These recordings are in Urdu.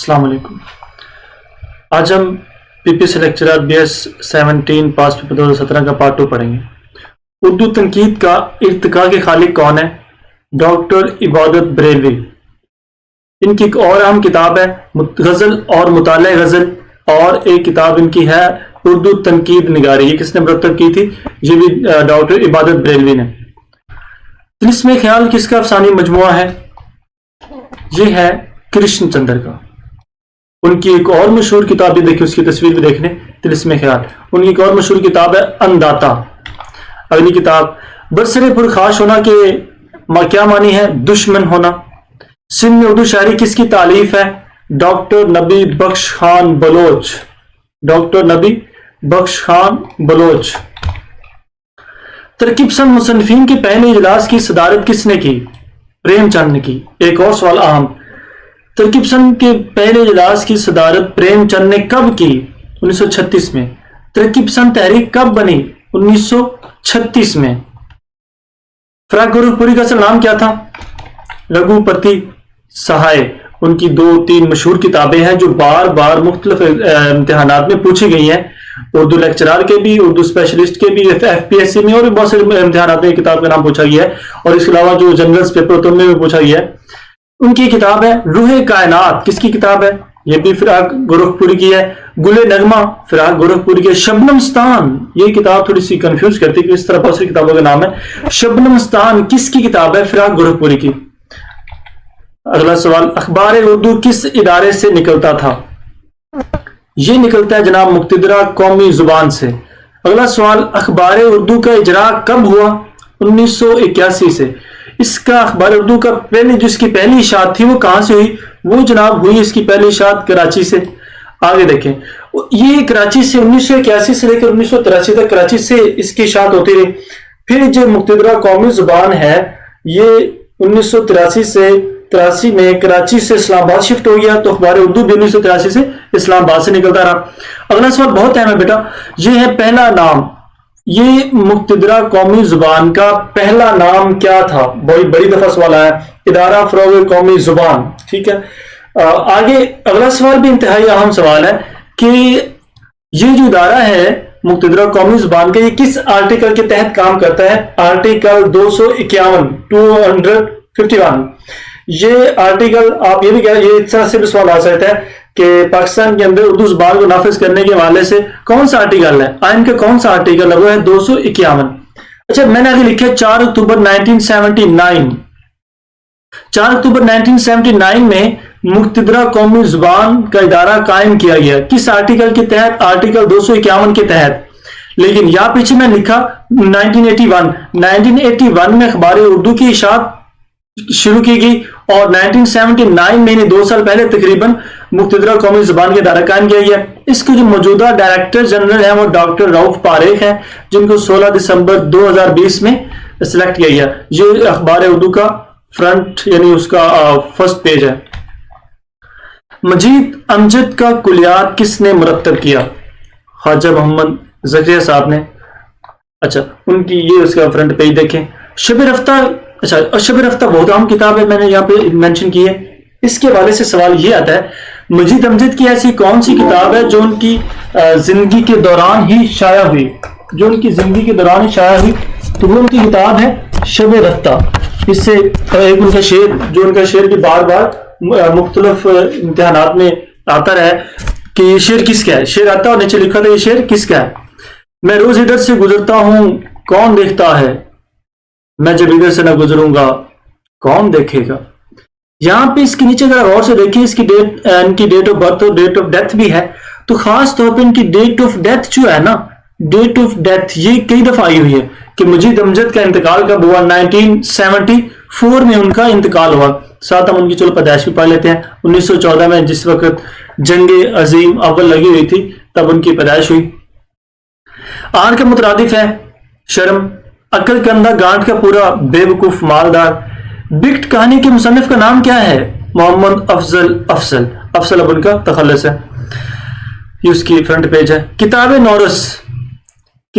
السلام علیکم۔ آج ہم پی پی سی لیکچرر BS17 پاس پیپر 2017 کا پارٹ 2 پڑھیں گے۔ اردو تنقید کا ارتقاء کے خالق کون ہے؟ ڈاکٹر عبادت بریلوی۔ ان کی ایک اور اہم کتاب ہے غزل اور مطالعہ غزل، اور ایک کتاب ان کی ہے اردو تنقید نگاری۔ یہ کس نے مرتب کی تھی؟ یہ بھی ڈاکٹر عبادت بریلوی نے۔ طلسم خیال کس کا افسانوی مجموعہ ہے؟ یہ ہے کرشن چندر کا۔ ان کی ایک اور مشہور کتاب بھی دیکھیں، اس کی تصویر بھی دیکھنے، طلسم خیال۔ ان کی ایک اور مشہور کتاب ہے انداتا۔ اگلی کتاب برسر پرخاش ہونا کے کیا معنی ہے؟ دشمن ہونا۔ سندھ میں اردو شاعری کس کی تالیف ہے؟ ڈاکٹر نبی بخش خان بلوچ۔ ڈاکٹر نبی بخش خان بلوچ۔ ترکیب پسند مصنفین کے پہلے اجلاس کی صدارت کس نے کی؟ پریم چند نے کی۔ ایک اور سوال اہم، ترکیب پسند کے پہلے اجلاس کی صدارت پریم چند نے کب کی؟ 1936 میں۔ ترکیب پسند تحریک کب بنی؟ 1936 میں۔ فراق گورکھپوری کا اصل نام کیا تھا؟ رگھو پتی سہائے۔ ان کی 2-3 مشہور کتابیں ہیں جو بار بار مختلف امتحانات میں پوچھی گئی ہیں، اردو لیکچرار کے بھی، اردو اسپیشلسٹ کے بھی، FPSC میں، اور بھی بہت سے امتحانات میں کتاب کا نام پوچھا گیا ہے، اور اس کے علاوہ جو جنرل پیپر ہوتے ہیں ان میں بھی پوچھا گیا ہے۔ ان کی کتاب ہے روح کائنات۔ کس کی کتاب ہے؟ یہ بھی فراق گورکھپوری کی ہے۔ گل نغمہ فراق گورکھپوری کی ہے۔ شبنمستان، یہ کتاب تھوڑی سی کنفیوز کرتی ہے کہ اس طرح بہت سی کتابوں کا نام ہے۔ شبنمستان کس کی کتاب ہے؟ فراق گورکھپوری کی۔ اگلا سوال، اخبار اردو کس ادارے سے نکلتا تھا؟ یہ نکلتا ہے جناب مقتدرہ قومی زبان سے۔ اگلا سوال، اخبار اردو کا اجرا کب ہوا؟ 1981 سے۔ اس کا اخبار اردو کا جس کی پہلی اشاعت تھی وہ کہاں سے ہوئی؟ وہ جناب ہوئی اس کی پہلی اشاعت کراچی سے۔ آگے دیکھیں، یہ کراچی سے 1981 سے لے کر 1983 تک کراچی سے اس کی اشاعت ہوتی رہی۔ پھر جو مقتدرہ قومی زبان ہے یہ 1983 سے 83 میں کراچی سے اسلام آباد شفٹ ہو گیا، تو اخبار اردو بھی 1983 سے اسلام آباد سے نکلتا رہا۔ اگلا سوال بہت اہم ہے بیٹا، یہ ہے پہلا نام۔ یہ مقتدرہ قومی زبان کا پہلا نام کیا تھا؟ بڑی دفعہ سوال آیا، ادارہ فروغ قومی زبان۔ ٹھیک ہے، آگے اگلا سوال بھی انتہائی اہم سوال ہے کہ یہ جو ادارہ ہے مقتدرہ قومی زبان کا، یہ کس آرٹیکل کے تحت کام کرتا ہے؟ آرٹیکل 251 یہ آرٹیکل، آپ یہ بھی کہہ رہے ہیں، یہ اس طرح سے بھی سوال آ سکتا ہے کہ پاکستان کے اندر اردو زبان کو نافذ کرنے کے حوالے سے کون سا آرٹیکل ہے؟ آئین کا کون سا آرٹیکل ہے؟ وہ ہے 251۔ اچھا، میں نے آگے لکھا 4 اکتوبر 1979۔ 4 اکتوبر 1979 میں مقتدرہ قومی زبان کا ادارہ قائم کیا گیا۔ کس آرٹیکل کے تحت؟ آرٹیکل 251 کے تحت۔ لیکن یہاں پیچھے میں لکھا 1981 میں اخبار اردو کی اشاعت شروع کی گئی، اور 1979 میں 2 سال پہلے تقریباً مقتدرہ قومی زبان کے ادارہ قائم کیا گیا۔ اس کے جو موجودہ ڈائریکٹر جنرل ہیں وہ ڈاکٹر رؤف پاریخ ہیں، جن کو 16 دسمبر 2020 میں سلیکٹ کیا گیا۔ یہ اخبار اردو کا فرنٹ یعنی اس کا فرسٹ پیج ہے۔ مجید امجد کا کلیات کس نے مرتب کیا؟ خواجہ محمد زکریا صاحب نے۔ اچھا، ان کی یہ اس کا فرنٹ پیج دیکھیں۔ شب رفتہ، اچھا شب رفتہ بہت اہم کتاب ہے، میں نے یہاں پہ مینشن کی ہے۔ اس کے حوالے سے سوال یہ آتا ہے، مجید امجد کی ایسی کون سی کتاب ہے جو ان کی زندگی کے دوران ہی شائع ہوئی؟ جو ان کی زندگی کے دوران ہی شائع ہوئی تو وہ ان کی کتاب ہے شب رفتہ۔ اس سے ایک ان کا شعر، جو ان کا شعر بھی بار بار مختلف امتحانات میں آتا رہا ہے کہ یہ شعر کس کا ہے۔ شعر آتا اور نیچے لکھا تھا یہ شعر کس کا ہے؟ میں روز ادھر سے گزرتا ہوں کون دیکھتا ہے، میں جب ادھر سے نہ گزروں گا کون دیکھے گا۔ یہاں پہ اس کے نیچے اگر غور سے دیکھیں، اس کی ڈیٹ، ان کی ڈیٹ آف برتھ اور ڈیٹ آف ڈیتھ بھی ہے، تو خاص طور پہ ان کی ڈیٹ آف ڈیتھ جو ہے نا، ڈیٹ آف ڈیتھ یہ کئی دفعہ آئی ہوئی ہے کہ مجید امجد کا انتقال کب ہوا؟ 1974 میں ان کا انتقال ہوا۔ ساتھ ہم ان کی چلو پیدائش بھی پڑھ لیتے ہیں۔ 1914 میں جس وقت جنگ عظیم اول لگی ہوئی تھی تب ان کی پیدائش ہوئی۔ آر کا مترادف ہے شرم۔ عقل کا اندھا گانٹ کا پورا بے وقوف مالدار۔ بکٹ کہانی کے مصنف کا نام کیا ہے؟ محمد افضل اب ان کا تخلص ہے۔ یہ اس کی فرنٹ پیج ہے۔ کتاب نورس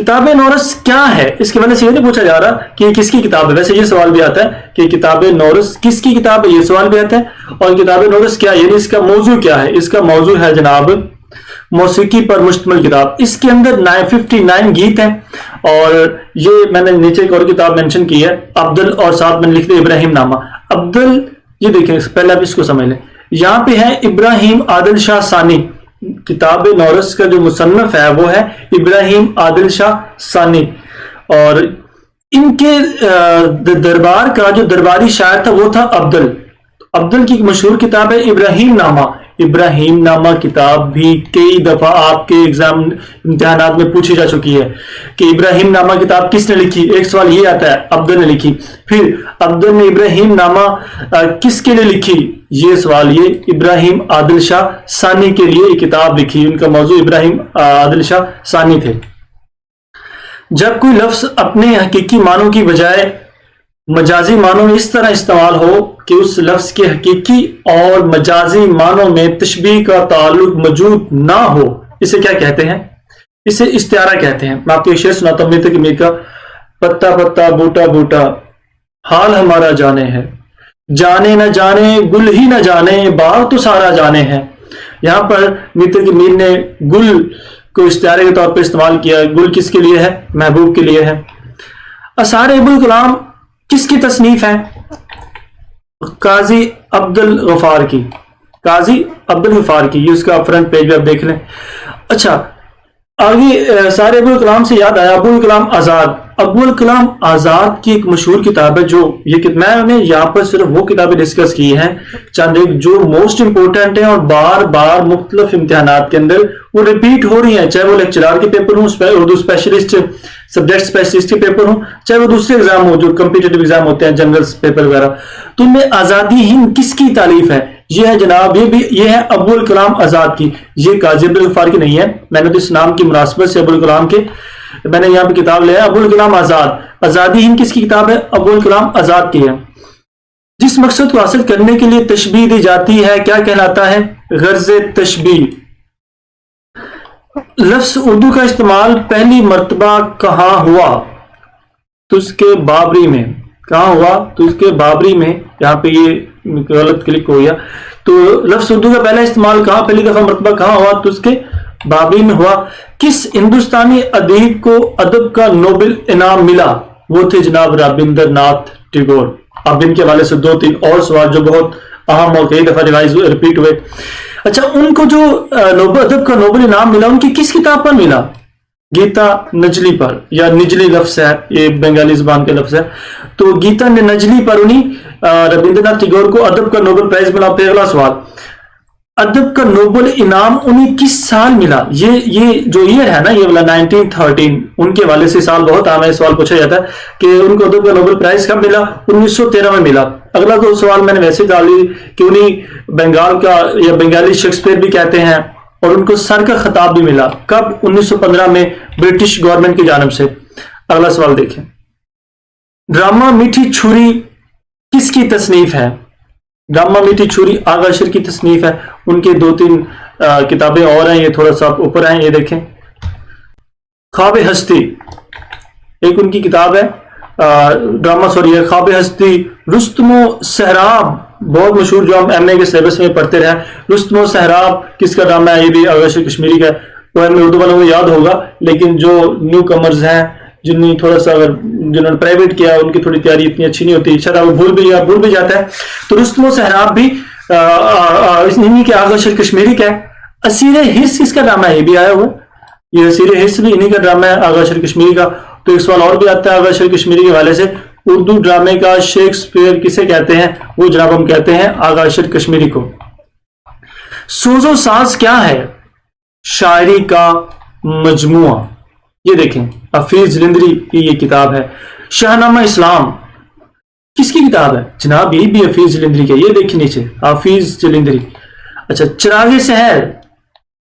کتاب نورس کیا ہے؟ اس کے وجہ سے یہ نہیں پوچھا جا رہا کہ یہ کس کی کتاب ہے، ویسے یہ سوال بھی آتا ہے کہ کتاب نورس کس کی کتاب ہے، یہ سوال بھی آتا ہے، اور کتاب نورس کیا یعنی اس کا موضوع کیا ہے؟ اس کا موضوع ہے جناب موسیقی پر مشتمل کتاب۔ اس کے اندر 59 گیت ہیں، اور یہ میں نے نیچے ایک اور کتاب مینشن کی ہے عبدل، اور ساتھ میں لکھ دیا ابراہیم نامہ عبدل۔ یہ دیکھیں پہلے آپ اس کو سمجھ لیں، یہاں پہ ہے ابراہیم عادل شاہ ثانی، کتاب نورس کا جو مصنف ہے وہ ہے ابراہیم عادل شاہ ثانی، اور ان کے دربار کا جو درباری شاعر تھا وہ تھا عبدل۔ عبدل کی مشہور کتاب ہے ابراہیم نامہ۔ ابراہیم نامہ کتاب بھی کئی دفعہ آپ کے امتحانات میں پوچھی جا چکی ہے کہ ابراہیم نامہ کتاب کس نے لکھی؟ ایک سوال یہ آتا ہے عبدل نے لکھی، پھر عبدل نے ابراہیم نامہ کس کے لیے لکھی؟ یہ سوال، یہ ابراہیم عادل شاہ ثانی کے لیے یہ کتاب لکھی، ان کا موضوع ابراہیم عادل شاہ ثانی تھے۔ جب کوئی لفظ اپنے حقیقی معنوں کی بجائے مجازی معنوں میں اس طرح استعمال ہو کہ اس لفظ کے حقیقی اور مجازی معنوں میں تشبیہ کا تعلق موجود نہ ہو، اسے کیا کہتے ہیں؟ اسے استعارہ کہتے ہیں۔ میں آپ کو ایک شعر سناتا ہوں میتر کی کا، پتا پتا بوٹا بوٹا حال ہمارا جانے ہے، جانے نہ جانے گل ہی نہ جانے باغ تو سارا جانے ہے۔ یہاں پر میتر کی میر نے گل کو استعارے کے طور پر استعمال کیا۔ گل کس کے لیے ہے؟ محبوب کے لیے ہے۔ آثار ابوالکلام کس کی تصنیف ہے؟ قاضی عبد الغفار کی، قاضی عبد الغفار کی، یہ اس کا فرنٹ پیج بھی آپ دیکھ لیں۔ اچھا آگے سارے ابوالکلام سے یاد آیا ابوالکلام آزاد۔ ابوالکلام آزاد کی ایک مشہور کتاب ہے، جو یہ میں نے یہاں پر صرف وہ کتابیں ڈسکس کی ہیں چند ایک جو موسٹ امپورٹنٹ ہیں اور بار بار مختلف امتحانات کے اندر وہ ریپیٹ ہو رہی ہیں، چاہے وہ لیکچرار کے پیپر ہوں، اردو اسپیشلسٹ سبجیکٹ اسپیشلسٹ کے پیپر ہوں، چاہے وہ دوسرے ایگزام ہو جو کمپیٹیٹو ایگزام ہوتے ہیں جنرل پیپر وغیرہ۔ تو ان میں آزادی ہند کس کی تالیف ہے؟ یہ ہے جناب، یہ ہے ابوالکلام آزاد کی، یہ قاضی عبد الغفار کی نہیں ہے۔ میں نے تو اس نام کی مناسبت سے ابوالکلام کے میں نے یہاں پہ کتاب لیا ہے ابوالکلام آزاد۔ آزادی ہند کس کی کتاب ہے؟ ابوالکلام آزاد کی ہے۔ جس مقصد کو حاصل کرنے کے لیے تشبیہ دی جاتی ہے کیا کہلاتا ہے؟ غرض تشبیہ۔ لفظ اردو کا استعمال پہلی مرتبہ کہاں ہوا؟ تو اس کے بابری میں۔ کہاں ہوا؟ تو اس کے بابری میں۔ یہاں پہ یہ غلط کلک ہو گیا۔ تو لفظ اردو کا پہلا استعمال کہاں، پہلی دفعہ مرتبہ کہاں ہوا؟ تو اس کے بابری میں ہوا۔ کس ہندوستانی ادیب کو ادب کا نوبل انعام ملا؟ وہ تھے جناب رابندر ناتھ ٹیگور۔ اب ان کے حوالے سے 2-3 اور سوال جو بہت اہم اور کئی دفعہ ریپیٹ ہوئے۔ اچھا ان کو جو ادب کا نوبل انعام ملا ان کی کس کتاب پر ملا؟ گیتا نجلی پر، یا نجلی لفظ ہے، یہ بنگالی زبان کا لفظ ہے۔ تو گیتا نجلی پر انہیں رابندر ناتھ ٹیگور کو ادب کا نوبل پرائز ملا۔ پھر اگلا سوال، ادب کا نوبل انعام انہیں کس سال ملا؟ یہ جو ایئر ہے نا، یہ والا 1913، ان کے حوالے سے سال بہت عام ہے، سوال پوچھا جاتا ہے کہ ان کو ادب کا نوبل پرائز کب ملا؟ 1913 میں ملا۔ اگلا دو سوال میں نے ویسے ڈالی کہ انہیں بنگال کا یا بنگالی شیکسپیئر بھی کہتے ہیں، اور ان کو سر کا خطاب بھی ملا کب؟ 1915 میں برٹش گورنمنٹ کی جانب سے۔ اگلا سوال دیکھیں، ڈرامہ میٹھی چھری کس کی تصنیف ہے؟ ڈرامہ میٹھی چھری آغا اشر کی تصنیف ہے۔ ان کے 2-3 کتابیں اور ہیں، یہ تھوڑا سا اوپر ہیں، یہ دیکھیں۔ خواب ہستی ایک ان کی کتاب ہے، ڈرامہ ہے خواب ہستی۔ رستم و سہراب بہت مشہور، جو ہم ایم اے کے سلیبس میں پڑھتے رہے۔ رستم و سہراب کس کا ڈرامہ ہے؟ یہ بھی آغا اشر کشمیری کا ہے۔ وہ اردو والوں کو یاد ہوگا، لیکن جو نیو کمرز ہیں، جن نے تھوڑا سا اگر جنہوں نے پرائیویٹ کیا ان کی تھوڑی تیاری اتنی اچھی نہیں ہوتی، شاید وہ بھول بھی جاتا ہے۔ تو رستم و سہراب بھی انہی کے آغا اشر کشمیری کا ہے۔ اسیر حرص کس کا ڈرامہ ہے؟ یہ بھی آیا ہوا، یہ اسیر حرص بھی انہی کا ڈرامہ ہے آغا اشر کشمیری کا۔ تو ایک سوال اور بھی آتا ہے آغا اشر کشمیری کے حوالے سے، اردو ڈرامے کا شیکسپیئر کسے کہتے ہیں؟ وہ جناب ہم کہتے ہیں آغا اشر کشمیری کو۔ سوز و ساز کیا ہے؟ شاعری کا مجموعہ۔ یہ دیکھیں حفیظ جلندری کی یہ کتاب ہے۔ شاہنامہ اسلام کس کی کتاب ہے؟ جناب یہ بھی حفیظ جلندری کا، یہ دیکھیں نیچے حفیظ جلندری۔ اچھا چراغ سحر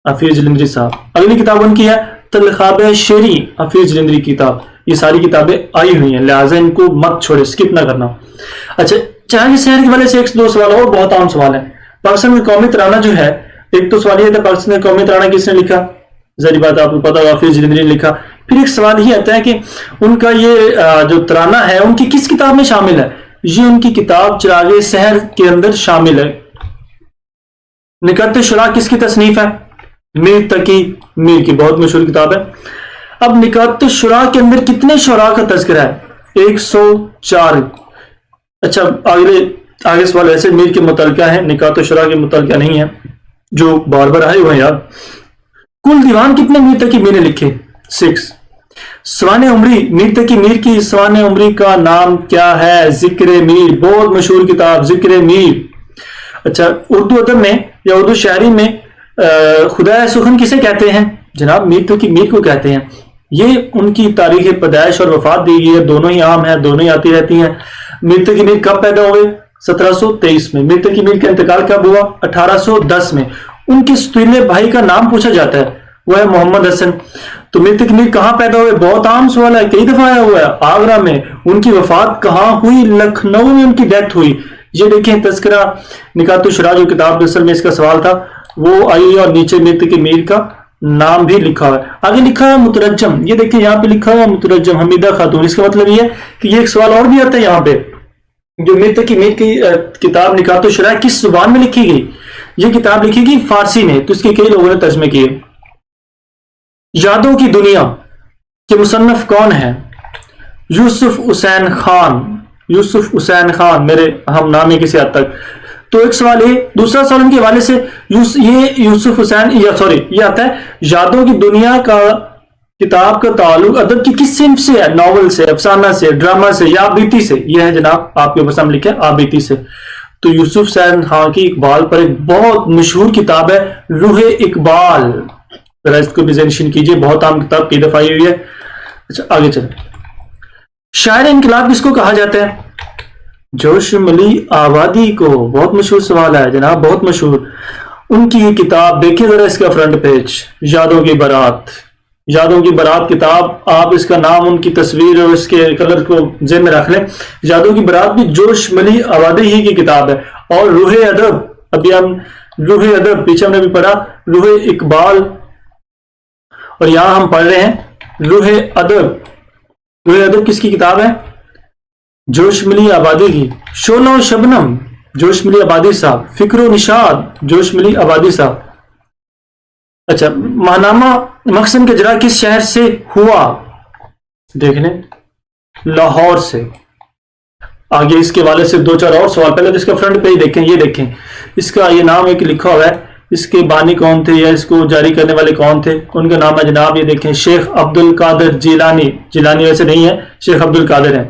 حفیظ جلندری صاحب۔ اگلی کتاب ان کی ہے تلخاب شیری، حفیظ جلندری کی کتاب۔ یہ ساری کتابیں آئی ہوئی ہیں، لہٰذا ان کو مت چھوڑے، سکپ نہ کرنا۔ اچھا چراغ سحر کے حوالے سے 1-2 سوال اور بہت عام سوال ہیں۔ پاکستان کا قومی ترانہ جو ہے، ایک تو سوال یہ تھا پاکستان کا قومی ترانہ کس نے لکھا؟ ظاہر بات آپ کو پتا ہوگا حفیظ جلندری نے لکھا۔ پھر ایک سوال یہ آتا ہے کہ ان کا یہ جو ترانہ ہے ان کی کس کتاب میں شامل ہے؟ یہ ان کی کتاب چراغ سحر کے اندر شامل ہے۔ نکات شعراء کس کی تصنیف ہے؟ میر تقی میر کی بہت مشہور کتاب ہے۔ اب نکات شعراء کے اندر کتنے شعراء کا تذکرہ ہے؟ 104۔ اچھا آگے سوال ایسے میر کے متعلقہ ہے، نکات شعراء کے متعلقہ نہیں ہے جو بار بار آئے ہوئے ہیں یار۔ کل دیوان کتنے میر تقی میر نے لکھے؟ 6۔ سوان عمری میر تقی میر کی سوان عمری کا نام کیا ہے؟ ذکر میر، بہت مشہور کتاب ذکر میر۔ اچھا اردو ادب میں یا اردو شاعری میں خدائے سخن کسے کہتے ہیں؟ جناب میر تقی میر کو کہتے ہیں۔ یہ ان کی تاریخ پیدائش اور وفات دی گئی ہے، دونوں ہی عام ہیں، دونوں ہی آتی رہتی ہیں۔ میر تقی میر کب پیدا ہوئے؟ 1723 میں۔ میر تقی میر کا انتقال کب ہوا؟ 1810 میں۔ ان کے ستیلے بھائی کا نام پوچھا جاتا ہے، وہ ہے محمد حسن۔ تو میر تقی میر کہاں پیدا ہوئے؟ بہت عام سوال ہے، کئی دفعہ آیا ہوا ہے۔ آگرہ میں۔ ان کی وفات کہاں ہوئی؟ لکھنؤ میں ان کی ڈیتھ ہوئی۔ یہ دیکھیں تذکرہ نکات شعراء جو کتاب اصل میں اس کا سوال تھا وہ آئی اور نیچے میر تقی میر کا نام بھی لکھا ہوا ہے۔ آگے لکھا ہے مترجم، یہ دیکھیں یہاں پہ لکھا ہوا مترجم حمیدہ خاتون۔ اس کا مطلب یہ ہے کہ یہ ایک سوال اور بھی آتا ہے یہاں پہ، جو میر تقی میر کی کتاب نکات شعراء کس زبان میں لکھی گئی؟ یہ کتاب لکھی گئی فارسی میں، تو اس کے کئی لوگوں نے ترجمے کیے۔ یادوں کی دنیا کے مصنف کون ہیں؟ یوسف حسین خان۔ یوسف حسین خان میرے ہم نام ہے کسی حد تک۔ تو ایک سوال یہ، دوسرا سوال ان کے حوالے سے یہ یوسف حسین یہ آتا ہے یادوں کی دنیا کا کتاب کا تعلق ادب کی کس صنف سے ہے؟ ناول سے، افسانہ سے، ڈرامہ سے یا آبیتی سے؟ یہ ہے جناب آپ کے اوپر سامنے لکھا ہے آبیتی سے۔ تو یوسف حسین خان کی اقبال پر ایک بہت مشہور کتاب ہے روح اقبال، ذرا اس کو بھی ذہن کیجئے، بہت عام کتاب، کئی دفعہ آئی ہوئی ہے۔ اچھا آگے چلیں، شاعر انقلاب کس کو کہا جاتا ہے؟ جوش ملی آبادی کو، بہت مشہور سوال ہے جناب، بہت مشہور۔ ان کی یہ کتاب دیکھیں ذرا اس کا فرنٹ پیج، یادوں کی بارات۔ یادوں کی بارات کتاب، آپ اس کا نام، ان کی تصویر اور اس کے کلر کو ذہن میں رکھ لیں۔ یادوں کی بارات بھی جوش ملی آبادی ہی کی کتاب ہے۔ اور روح ادب، ابھی ہم روح ادب پیچھے ہم نے بھی پڑھا روح اقبال، اور یہاں ہم پڑھ رہے ہیں روح ادب۔ روح ادب کس کی کتاب ہے؟ جوش ملی آبادی کی۔ شعلہ و شبنم جوش ملی آبادی صاحب۔ فکر و نشاد جوش ملی آبادی صاحب۔ اچھا ماہنامہ مخزن کا اجرا کس شہر سے ہوا؟ دیکھ لیں لاہور سے۔ آگے اس کے حوالے سے 2-4 اور سوال، پہلے تو اس کا فرنٹ پیج دیکھیں، یہ دیکھیں اس کا یہ نام ایک لکھا ہوا ہے، اس کے بانی کون تھے یا اس کو جاری کرنے والے کون تھے؟ ان کا نام ہے جناب، یہ دیکھیں شیخ عبد القادر جیلانی۔ جیلانی ویسے نہیں ہے، شیخ عبد القادر ہے۔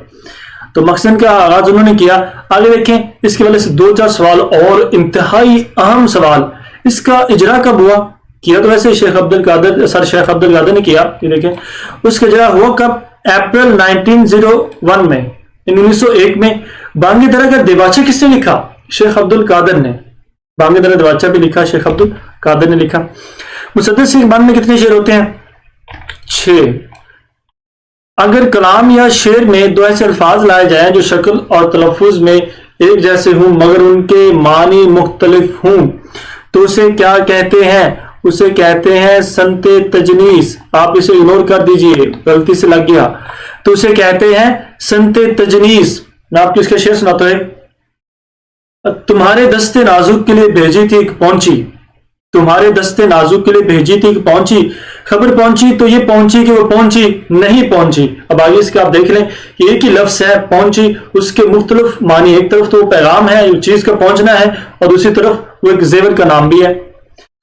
تو مخزن کا آغاز انہوں نے کیا۔ آگے دیکھیں اس کے والے سے 2-4 سوال اور انتہائی اہم سوال، اس کا اجرا کب ہوا؟ کیا تو ویسے شیخ عبد القادر، سر شیخ عبد القادر نے کیا، یہ دیکھیں اس کا اجرا ہوا کب؟ اپریل 1901 میں، 1901 میں۔ بانگ درہ کا دیباچہ کس نے لکھا؟ شیخ عبد القادر نے۔ بانگ درہ دیباچہ بھی لکھا شیخ عبد القادر نے لکھا۔ مصدر سے اقبال میں کتنے شعر ہوتے ہیں؟ 6۔ اگر کلام یا شعر میں 2 ایسے الفاظ لائے جائیں جو شکل اور تلفظ میں ایک جیسے ہوں مگر ان کے معنی مختلف ہوں تو اسے کیا کہتے ہیں؟ اسے کہتے ہیں سنت تجنیس۔ آپ اسے اگنور کر دیجئے، غلطی سے لگ گیا، تو اسے کہتے ہیں سنت تجنیس۔ میں آپ کو اس کا شعر سناتا ہے۔ تمہارے دستے نازک کے لیے بھیجی تھی ایک پہنچی، تمہارے دستے نازک کے لیے بھیجی تھی ایک پہنچی، خبر پہنچی تو یہ پہنچی کہ وہ پہنچی نہیں پہنچی۔ اب آگے اس کا آپ دیکھ لیں کہ ایک ہی لفظ ہے پہنچی، اس کے مختلف معنی، ایک طرف تو وہ پیغام ہے، چیز کا پہنچنا ہے، اور دوسری طرف وہ ایک زیور کا نام بھی ہے۔